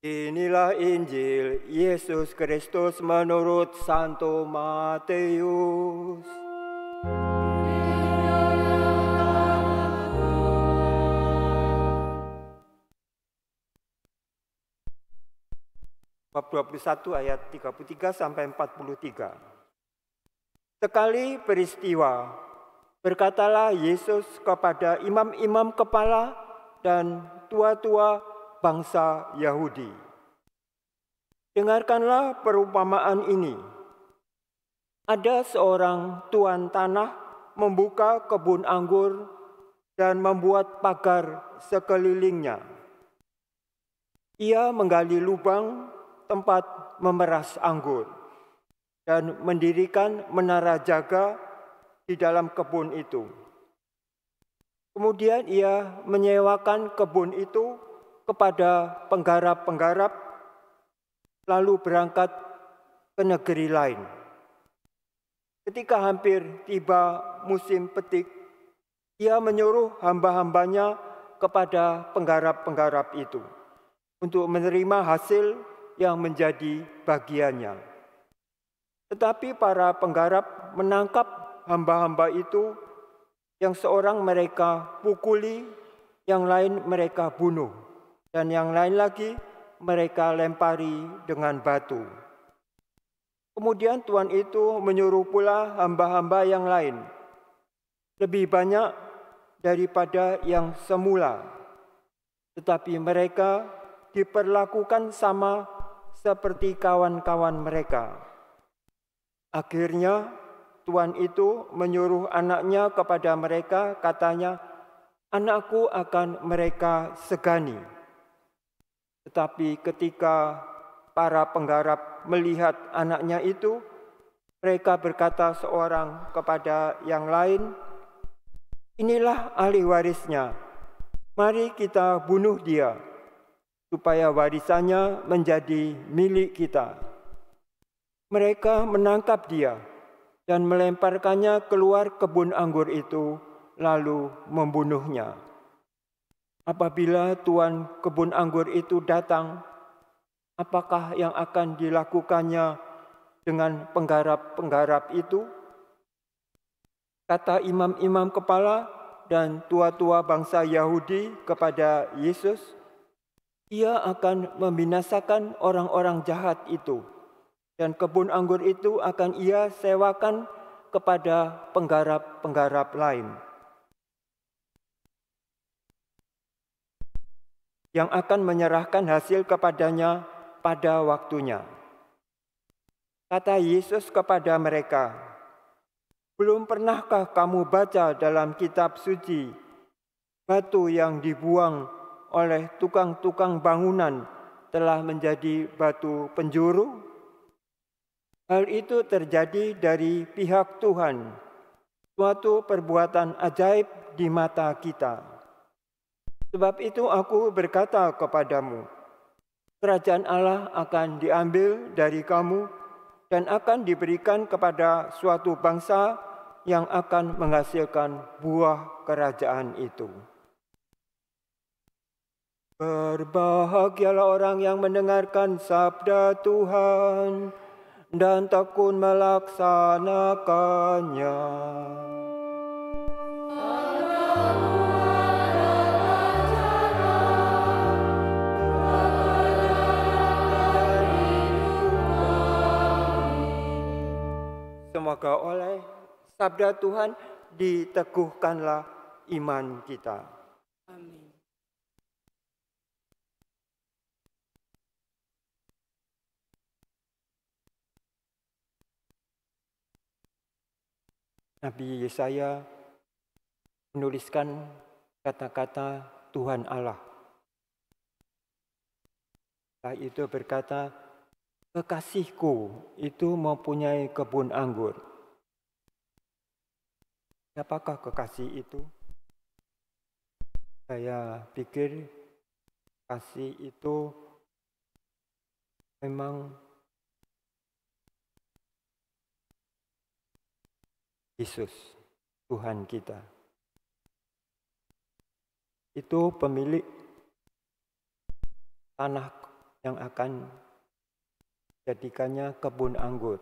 Inilah Injil Yesus Kristus menurut Santo Matius. Bab 21 ayat 33 sampai 43. Sekali peristiwa, berkatalah Yesus kepada imam-imam kepala dan tua-tua bangsa Yahudi, "Dengarkanlah perumpamaan ini. Ada seorang tuan tanah membuka kebun anggur dan membuat pagar sekelilingnya. Ia menggali lubang tempat memeras anggur dan mendirikan menara jaga di dalam kebun itu. Kemudian ia menyewakan kebun itu kepada penggarap-penggarap, lalu berangkat ke negeri lain. Ketika hampir tiba musim petik, ia menyuruh hamba-hambanya kepada penggarap-penggarap itu untuk menerima hasil yang menjadi bagiannya. Tetapi para penggarap menangkap hamba-hamba itu, yang seorang mereka pukuli, yang lain mereka bunuh, dan yang lain lagi mereka lempari dengan batu. Kemudian tuan itu menyuruh pula hamba-hamba yang lain, lebih banyak daripada yang semula, tetapi mereka diperlakukan sama seperti kawan-kawan mereka. Akhirnya tuan itu menyuruh anaknya kepada mereka, katanya, 'Anakku akan mereka segani.' Tetapi ketika para penggarap melihat anaknya itu, mereka berkata seorang kepada yang lain, 'Inilah ahli warisnya, mari kita bunuh dia, supaya warisannya menjadi milik kita.' Mereka menangkap dia dan melemparkannya keluar kebun anggur itu, lalu membunuhnya. Apabila tuan kebun anggur itu datang, apakah yang akan dilakukannya dengan penggarap-penggarap itu?" Kata imam-imam kepala dan tua-tua bangsa Yahudi kepada Yesus, "Ia akan membinasakan orang-orang jahat itu, dan kebun anggur itu akan ia sewakan kepada penggarap-penggarap lain, yang akan menyerahkan hasil kepadanya pada waktunya." Kata Yesus kepada mereka, "Belum pernahkah kamu baca dalam kitab suci, batu yang dibuang oleh tukang-tukang bangunan telah menjadi batu penjuru? Hal itu terjadi dari pihak Tuhan, suatu perbuatan ajaib di mata kita. Sebab itu aku berkata kepadamu, kerajaan Allah akan diambil dari kamu dan akan diberikan kepada suatu bangsa yang akan menghasilkan buah kerajaan itu." Berbahagialah orang yang mendengarkan sabda Tuhan dan tekun melaksanakannya. Semoga oleh sabda Tuhan diteguhkanlah iman kita. Amin. Nabi Yesaya menuliskan kata-kata Tuhan Allah. Setelah itu berkata, "Kekasihku itu mempunyai kebun anggur." Siapakah kekasih itu? Saya pikir kasih itu memang Yesus, Tuhan kita. Itu pemilik tanah yang akan jadikannya kebun anggur.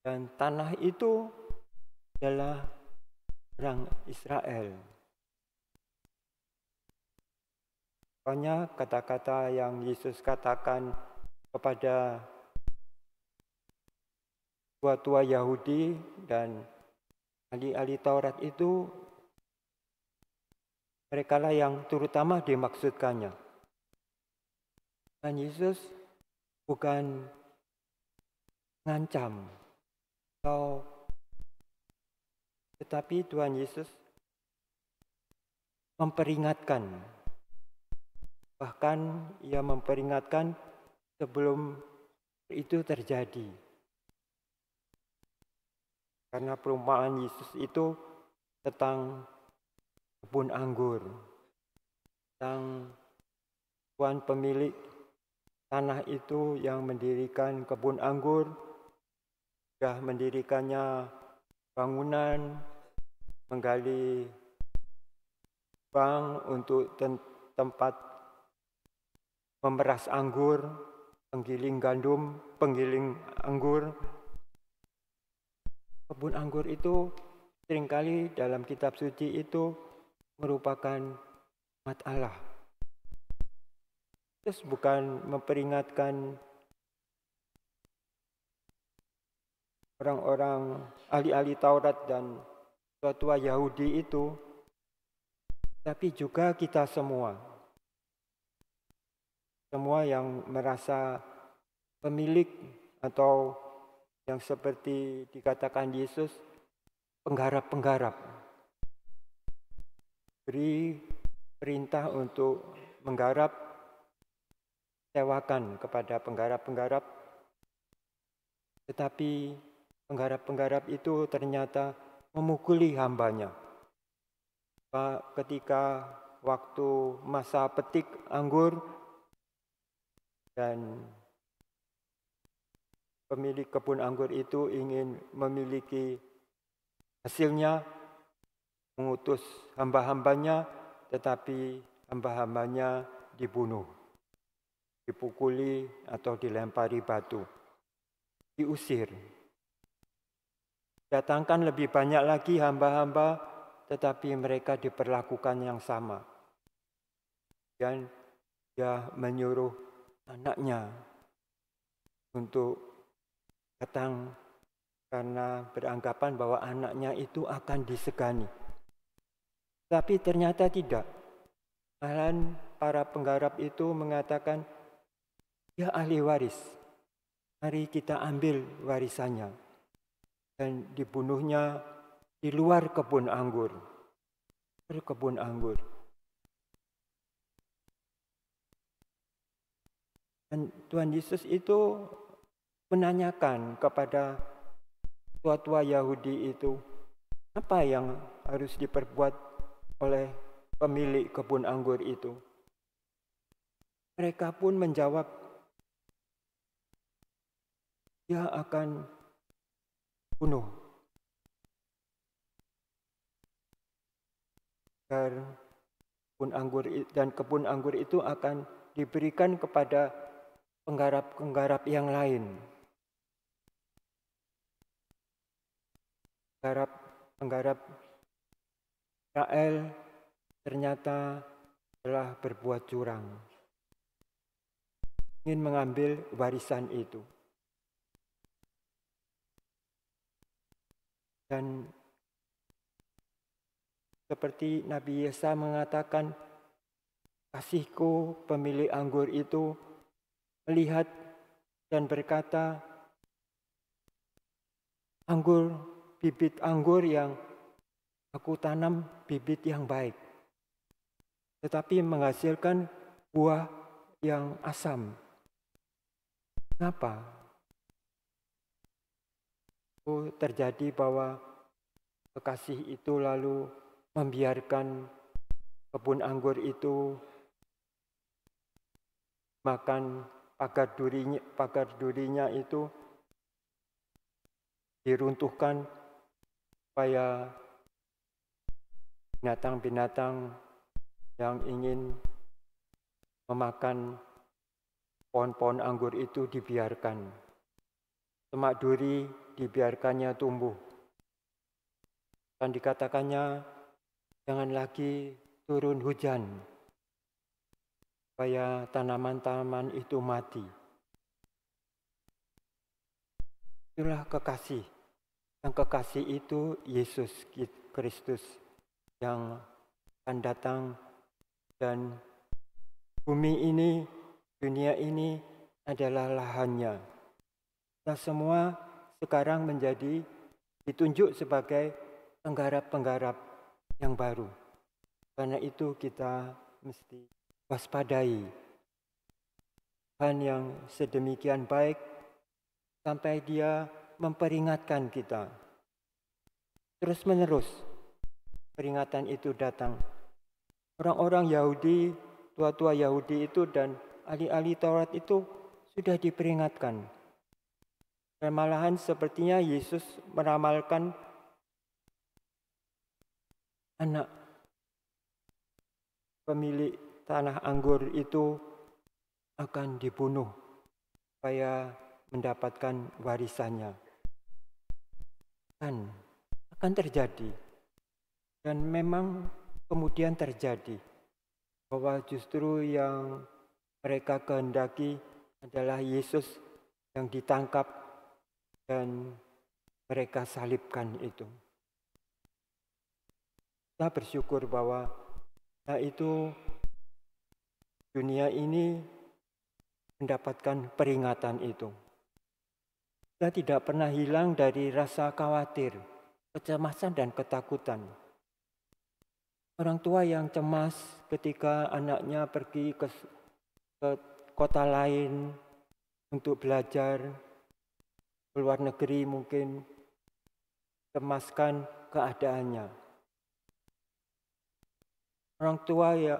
Dan tanah itu adalah orang Israel. Banyak kata-kata yang Yesus katakan kepada tua-tua Yahudi dan ahli-ahli Taurat itu, merekalah yang terutama dimaksudkannya. Dan Yesus bukan mengancam, tetapi Tuhan Yesus memperingatkan. Bahkan Ia memperingatkan sebelum itu terjadi. Karena perumpamaan Yesus itu tentang kebun anggur, tentang tuan pemilik tanah itu yang mendirikan kebun anggur, sudah mendirikannya bangunan, menggali lubang untuk tempat memeras anggur, penggiling gandum, penggiling anggur. Kebun anggur itu seringkali dalam kitab suci itu merupakan umat Allah. Terus bukan memperingatkan orang-orang ahli-ahli Taurat dan tua-tua Yahudi itu, tapi juga kita semua. Semua yang merasa pemilik atau yang seperti dikatakan Yesus, penggarap-penggarap. Beri perintah untuk menggarap, sewakan kepada penggarap-penggarap. Tetapi penggarap-penggarap itu ternyata memukuli hambanya. Ketika waktu masa petik anggur dan pemilik kebun anggur itu ingin memiliki hasilnya, mengutus hamba-hambanya, tetapi hamba-hambanya dibunuh, dipukuli atau dilempari batu, diusir. Datangkan lebih banyak lagi hamba-hamba, tetapi mereka diperlakukan yang sama. Dan dia menyuruh anaknya untuk datang karena beranggapan bahwa anaknya itu akan disegani. Tapi ternyata tidak. Malahan para penggarap itu mengatakan, dia ahli waris, mari kita ambil warisannya. Dan dibunuhnya di luar kebun anggur. Kebun anggur. Dan Tuhan Yesus itu menanyakan kepada tua-tua Yahudi itu, apa yang harus diperbuat oleh pemilik kebun anggur itu? Mereka pun menjawab, dia akan bunuh. Kebun anggur itu akan diberikan kepada penggarap-penggarap yang lain. Penggarap Israel ternyata telah berbuat curang, ingin mengambil warisan itu. Dan seperti Nabi Yesaya mengatakan, kasihku pemilik anggur itu melihat dan berkata, bibit anggur yang aku tanam bibit yang baik, tetapi menghasilkan buah yang asam. Kenapa? Terjadi bahwa kekasih itu lalu membiarkan kebun anggur itu makan pagar durinya itu diruntuhkan supaya binatang-binatang yang ingin memakan pohon-pohon anggur itu dibiarkan. Semak duri dibiarkannya tumbuh. Dan dikatakannya jangan lagi turun hujan supaya tanaman-tanaman itu mati. Itulah kekasih. Yang kekasih itu Yesus Kristus yang akan datang, dan bumi ini, dunia ini adalah lahannya. Kita semua sekarang menjadi ditunjuk sebagai penggarap-penggarap yang baru. Karena itu kita mesti waspadai Tuhan yang sedemikian baik sampai Dia memperingatkan kita. Terus-menerus peringatan itu datang. Orang-orang Yahudi, tua-tua Yahudi itu dan ahli-ahli Taurat itu sudah diperingatkan. Dan malahan sepertinya Yesus meramalkan anak pemilik tanah anggur itu akan dibunuh supaya mendapatkan warisannya. Dan akan terjadi. Dan memang kemudian terjadi bahwa justru yang mereka kehendaki adalah Yesus yang ditangkap dan mereka salibkan itu. Kita bersyukur bahwa itu dunia ini mendapatkan peringatan itu. Kita tidak pernah hilang dari rasa khawatir, kecemasan dan ketakutan. Orang tua yang cemas ketika anaknya pergi ke kota lain untuk belajar, ke luar negeri mungkin, cemaskan keadaannya. Orang tua ya,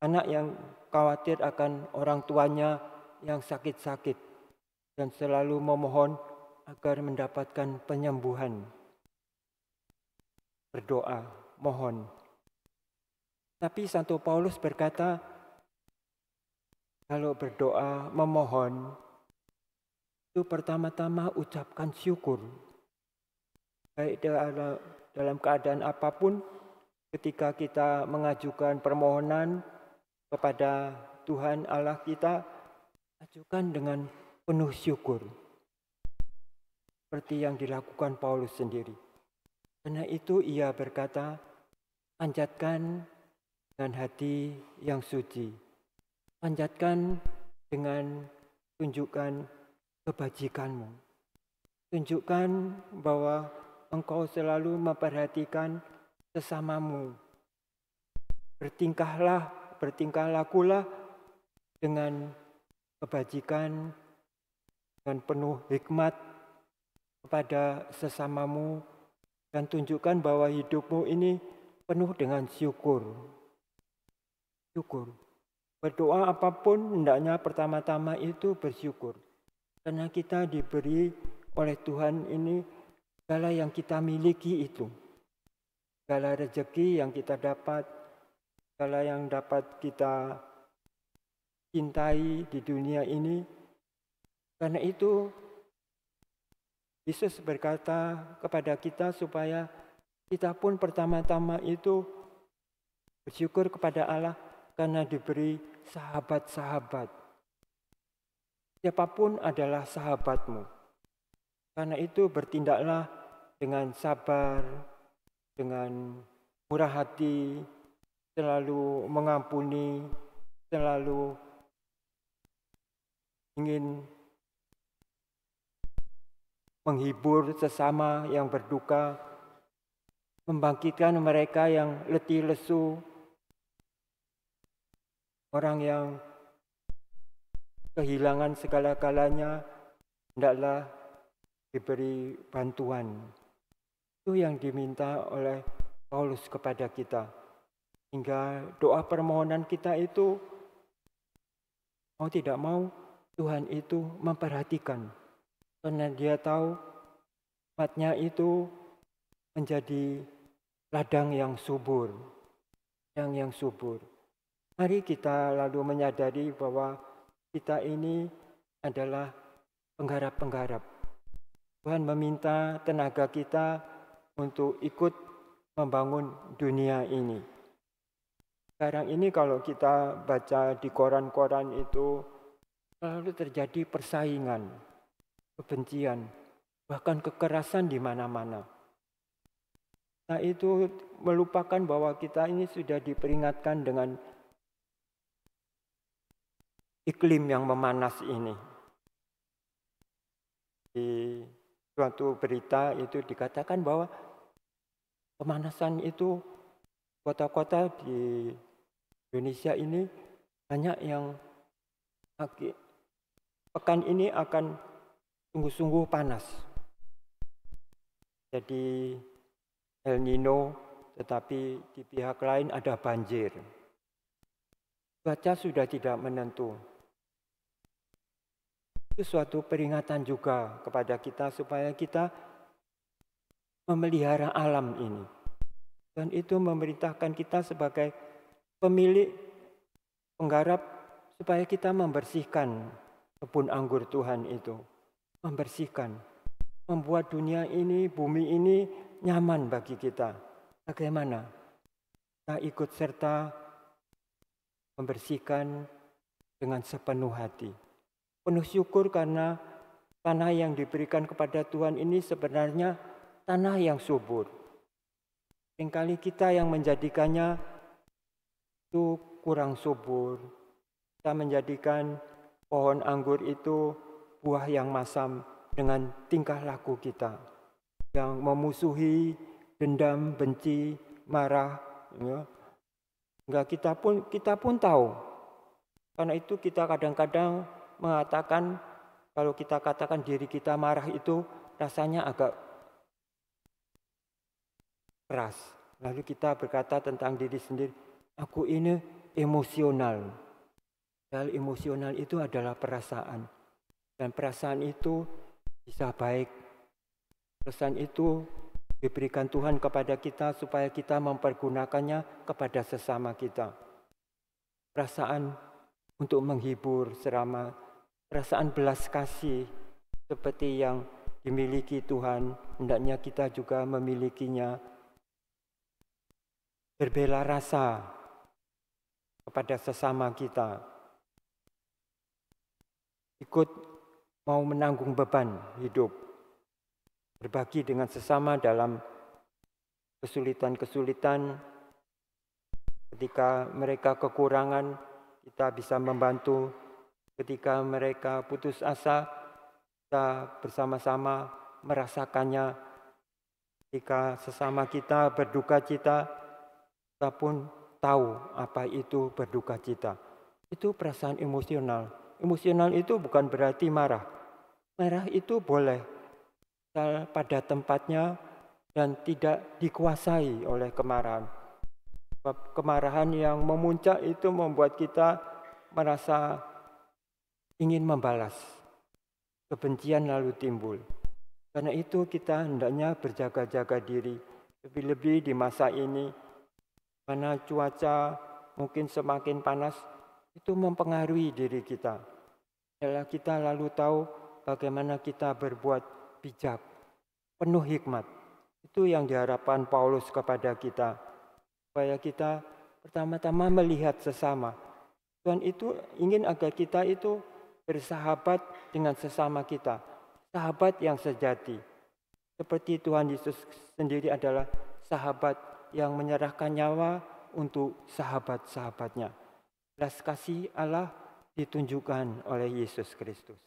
anak yang khawatir akan orang tuanya yang sakit-sakit dan selalu memohon agar mendapatkan penyembuhan. Berdoa, mohon. Tapi Santo Paulus berkata, kalau berdoa, memohon, itu pertama-tama ucapkan syukur. Baik dalam keadaan apapun, ketika kita mengajukan permohonan kepada Tuhan Allah kita, ajukan dengan penuh syukur. Seperti yang dilakukan Paulus sendiri. Karena itu ia berkata, panjatkan dengan hati yang suci. Panjatkan dengan tunjukkan kebajikanmu. Tunjukkan bahwa engkau selalu memperhatikan sesamamu. Bertingkah lakulah dengan kebajikan, dengan penuh hikmat kepada sesamamu, dan tunjukkan bahwa hidupmu ini penuh dengan syukur. Syukur. Berdoa apapun hendaknya pertama-tama itu bersyukur. Karena kita diberi oleh Tuhan ini segala yang kita miliki itu. Segala rezeki yang kita dapat, segala yang dapat kita cintai di dunia ini. Karena itu Yesus berkata kepada kita supaya kita pun pertama-tama itu bersyukur kepada Allah karena diberi sahabat-sahabat. Siapapun adalah sahabatmu. Karena itu bertindaklah dengan sabar, dengan murah hati, selalu mengampuni, selalu ingin menghibur sesama yang berduka, membangkitkan mereka yang letih lesu, orang yang kehilangan segala-galanya, hendaklah diberi bantuan. Itu yang diminta oleh Paulus kepada kita. Hingga doa permohonan kita itu, mau tidak mau, Tuhan itu memperhatikan. Karena Dia tahu umatnya itu menjadi ladang yang subur. Yang subur. Mari kita lalu menyadari bahwa kita ini adalah penggarap-penggarap. Tuhan meminta tenaga kita untuk ikut membangun dunia ini. Sekarang ini kalau kita baca di koran-koran itu selalu terjadi persaingan, kebencian, bahkan kekerasan di mana-mana. Nah, itu melupakan bahwa kita ini sudah diperingatkan dengan iklim yang memanas ini. Di suatu berita itu dikatakan bahwa pemanasan itu kota-kota di Indonesia ini banyak yang pekan ini akan sungguh-sungguh panas. Jadi El Nino, tetapi di pihak lain ada banjir. Cuaca sudah tidak menentu. Itu suatu peringatan juga kepada kita supaya kita memelihara alam ini. Dan itu memerintahkan kita sebagai pemilik, penggarap, supaya kita membersihkan kebun anggur Tuhan itu. Membersihkan. Membuat dunia ini, bumi ini nyaman bagi kita. Bagaimana? Kita ikut serta membersihkan dengan sepenuh hati. Penuh syukur karena tanah yang diberikan kepada Tuhan ini sebenarnya tanah yang subur. Seringkali kita yang menjadikannya itu kurang subur. Kita menjadikan pohon anggur itu buah yang masam dengan tingkah laku kita. Yang memusuhi, dendam, benci, marah. Ya. Enggak, kita pun tahu. Karena itu kita kadang-kadang mengatakan, kalau kita katakan diri kita marah itu rasanya agak keras. Lalu kita berkata tentang diri sendiri, aku ini emosional. Hal emosional itu adalah perasaan. Dan perasaan itu bisa baik. Perasaan itu diberikan Tuhan kepada kita supaya kita mempergunakannya kepada sesama kita. Perasaan untuk menghibur serama perasaan belas kasih seperti yang dimiliki Tuhan, hendaknya kita juga memilikinya. Berbela rasa kepada sesama kita. Ikut mau menanggung beban hidup. Berbagi dengan sesama dalam kesulitan-kesulitan. Ketika mereka kekurangan, kita bisa membantu. Ketika mereka putus asa, kita bersama-sama merasakannya. Ketika sesama kita berduka cita, kita pun tahu apa itu berduka cita. Itu perasaan emosional. Emosional itu bukan berarti marah. Marah itu boleh pada tempatnya dan tidak dikuasai oleh kemarahan. Kemarahan yang memuncak itu membuat kita merasa ingin membalas. Kebencian lalu timbul. Karena itu kita hendaknya berjaga-jaga diri. Lebih-lebih di masa ini, karena cuaca mungkin semakin panas, itu mempengaruhi diri kita. Adalah kita lalu tahu bagaimana kita berbuat bijak, penuh hikmat. Itu yang diharapkan Paulus kepada kita. Supaya kita pertama-tama melihat sesama. Tuhan itu ingin agar kita itu bersahabat dengan sesama kita. Sahabat yang sejati. Seperti Tuhan Yesus sendiri adalah sahabat yang menyerahkan nyawa untuk sahabat-sahabatnya. Belas kasih Allah ditunjukkan oleh Yesus Kristus.